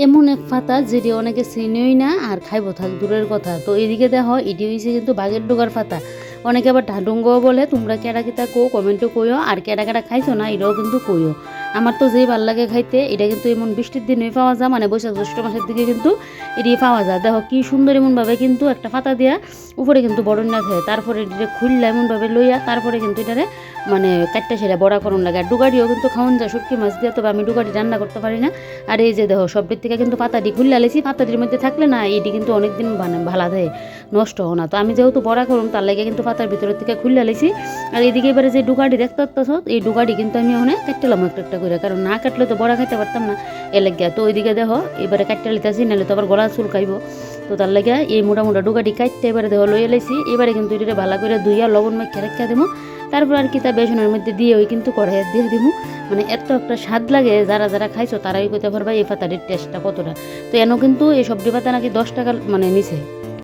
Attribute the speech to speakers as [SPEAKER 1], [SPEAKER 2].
[SPEAKER 1] এমন এক পাতা যেটি অনেকে চিনেই না আর খাইব থাক দূরের কথা। তো এদিকে দেখো এটি হয়েছে কিন্তু বাঘের ডোগার পাতা, অনেকে আবার ঢাডুঙ্গও বলে। তোমরা কেডা কিতা কো কমেন্টও কইও, আর কেডা কেডা খাইছো না এটাও কিন্তু কইও। আমার তো যেই ভাল লাগে খাইতে, এটা কিন্তু এমন বৃষ্টির দিনে পাওয়া যায়, মানে বৈশাখ জ্যৈষ্ঠ মাসের দিকে কিন্তু এটি পাওয়া যায়। দেখো কি সুন্দর এমনভাবে কিন্তু একটা পাতা দিয়া উপরে কিন্তু বড়ন্যা থাকে, তারপরে এটা খুললা এমনভাবে লইয়া তারপরে কিন্তু এটারে মানে কাটটা সেরা বড়া করণ লাগে। আর ডুগাড়িও কিন্তু খাওয়ান যায় শুটকি মাছ দিয়ে, তবে আমি ডুগাড়ি রান্না করতে পারি না। আর এই যে দেখো সবটির থেকে কিন্তু পাতাটি খুললে আলেছি, পাতাটির মধ্যে থাকলে না এটি কিন্তু অনেকদিন ভালো দেয়, নষ্ট হয় না। তো আমি যেহেতু বড়া করুম তার লাগে কিন্তু পাতার ভিতরের থেকে খুললে আলেছি। আর এদিকে এবারে যে ডুগাড়ি দেখতে পাচ্ছ, এই ডুগাড়ি কিন্তু আমি ওখানে কাটলাম একটা একটা করে, কারণ না কাটলে তো বড়া খাইতে পারতাম না এ লাগিয়া। তো ওইদিকে দেখো এবারে কাটতে লিতেছি, নাহলে তো আবার গলা চুল খাইব। তো তার লাগে এই মোটা ডুগাটি কাটতে এবারে দেখো লই এলাইছি। এবারে কিন্তু এটা ভালো করে ধুইয়া লবণ মাখিয়ে রেখে দেবো। তারপর আর কি তা বেসনের মধ্যে দিয়ে ওই কিন্তু কড়াইয়ে দিয়ে দিব। মানে এত একটা স্বাদ লাগে, যারা যারা খাইছো তারাই কইতে পারবা এই পাতাটির টেস্টটা কতটা। তো এন কিন্তু এই সবজি পাতা নাকি 10 টাকা মানে নিছে।